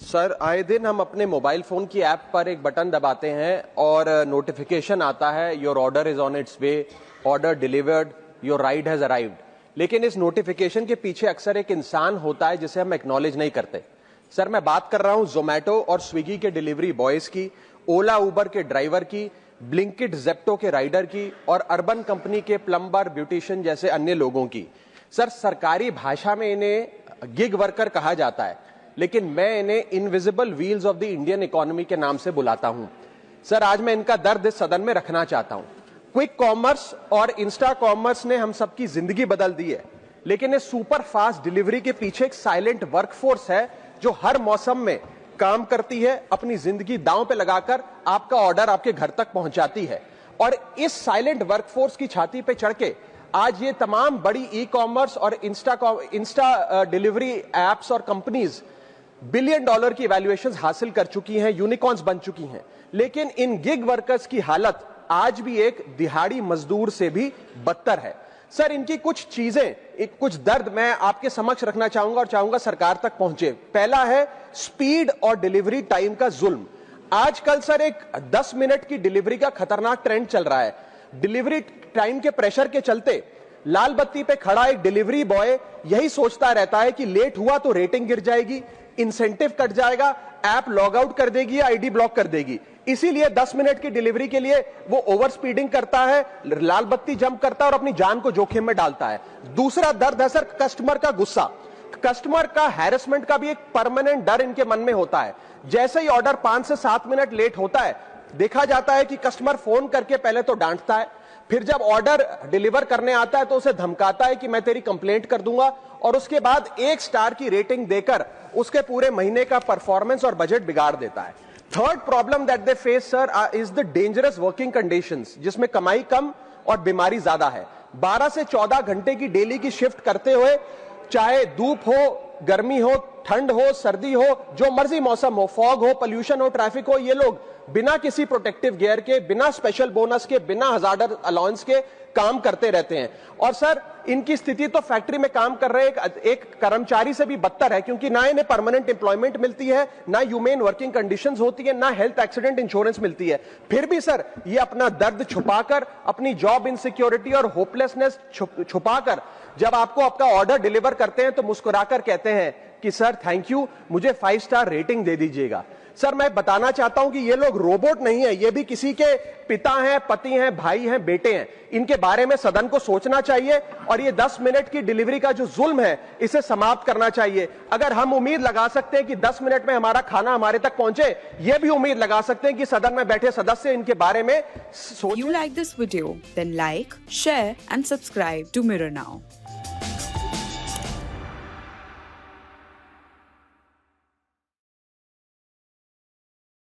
Sir, आए दिन हम अपने मोबाइल फोन की ऐप पर एक बटन दबाते हैं और नोटिफिकेशन आता है, your order is on it's way, order delivered, your ride has arrived. लेकिन इस नोटिफिकेशन के पीछे अक्सर एक इंसान होता है जिसे हम एक्नॉलेज नहीं करते। सर, मैं बात कर रहा हूं जोमेटो और स्विगी के डिलीवरी बॉयज की, ओला उबर के ड्राइवर की, ब्लिंकिट जेप्टो के राइडर की और अर्बन कंपनी के प्लम्बर, ब्यूटिशियन जैसे अन्य लोगों की। सर, सरकारी भाषा में इन्हें गिग वर्कर कहा जाता है, लेकिन मैं इन्हें invisible wheels of the Indian economy के नाम से बुलाता हूं। सर, आज मैं इनका दर्द इस सदन में रखना चाहता हूं। क्विक कॉमर्स और इंस्टा कॉमर्स ने हम सबकी जिंदगी बदल दी है, लेकिन इस सुपर फास्ट डिलीवरी के पीछे एक साइलेंट वर्कफोर्स है जो हर मौसम में काम करती है, अपनी जिंदगी दांव पे लगाकर आपका ऑर्डर आपके घर तक पहुंचाती है। और इस साइलेंट वर्कफोर्स की छाती पे चढ़ के आज ये तमाम बड़ी ई कॉमर्स और इंस्टा डिलीवरी एप्स और कंपनीज $1 बिलियन की वैल्यूएशन हासिल कर चुकी हैं, यूनिकॉर्न्स बन चुकी हैं। लेकिन इन गिग वर्कर्स की हालत आज भी एक दिहाड़ी मजदूर से भी बदतर है। सर, इनकी कुछ चीजें, कुछ दर्द मैं आपके समक्ष रखना चाहूंगा और चाहूंगा सरकार तक पहुंचे। पहला है स्पीड और डिलीवरी टाइम का जुल्म। आजकल सर एक 10 मिनट की डिलीवरी का खतरनाक ट्रेंड चल रहा है। डिलीवरी टाइम के प्रेशर के चलते लाल बत्ती पे खड़ा एक डिलीवरी बॉय यही सोचता रहता है कि लेट हुआ तो रेटिंग गिर जाएगी, इंसेंटिव कट जाएगा, ऐप लॉग आउट कर देगी या आईडी ब्लॉक कर देगी। इसीलिए 10 मिनट की डिलीवरी के लिए वो ओवर स्पीडिंग करता है, लाल बत्ती जंप करता है और अपनी जान को जोखिम में डालता है। दूसरा दर्द है सर कस्टमर का गुस्सा। कस्टमर का हैरेसमेंट का भी एक परमानेंट डर इनके मन में होता है। जैसे ही ऑर्डर 5 से 7 मिनट लेट होता है, देखा जाता है कि कस्टमर फोन करके पहले तो डांटता है, फिर जब ऑर्डर डिलीवर करने आता है तो उसे धमकाता है कि मैं तेरी कंप्लेंट कर दूंगा, और उसके बाद 1 स्टार की रेटिंग देकर उसके पूरे महीने का परफॉर्मेंस और बजट बिगाड़ देता है। Third problem that they face sir is the dangerous working conditions, जिसमें कमाई कम और बीमारी ज्यादा है। 12 से 14 घंटे की डेली की शिफ्ट करते हुए, चाहे धूप हो, गर्मी हो, ठंड हो, सर्दी हो, जो मर्जी मौसम हो, फॉग हो, पोल्यूशन हो, ट्रैफिक हो, ये लोग बिना किसी प्रोटेक्टिव गियर के, बिना स्पेशल बोनस के, बिना हजार्डर अलाउंस के काम करते रहते हैं। और सर, इनकी स्थिति तो फैक्ट्री में काम कर रहे एक कर्मचारी से भी बदतर है, क्योंकि ना इन्हें परमानेंट एम्प्लॉयमेंट मिलती है, ना ह्यूमेन वर्किंग कंडीशंस होती है, ना हेल्थ एक्सीडेंट इंश्योरेंस मिलती है। फिर भी सर ये अपना दर्द छुपाकर, अपनी जॉब इनसिक्योरिटी और होपलेसनेस छुपाकर जब आपको आपका ऑर्डर डिलीवर करते हैं तो मुस्कुराकर कहते हैं कि सर थैंक यू, मुझे 5 स्टार रेटिंग दे दीजिएगा। सर, मैं बताना चाहता हूं कि ये लोग रोबोट नहीं है, ये भी किसी के पिता हैं, पति हैं, भाई हैं, बेटे हैं। इनके बारे में सदन को सोचना चाहिए और ये 10 मिनट की डिलीवरी का जो जुल्म है इसे समाप्त करना चाहिए। अगर हम उम्मीद लगा सकते हैं कि 10 मिनट में हमारा खाना हमारे तक पहुंचे, ये भी उम्मीद लगा सकते हैं कि सदन में बैठे सदस्य इनके बारे में सोचें। You like this video? Then like, share and subscribe to Mirror Now.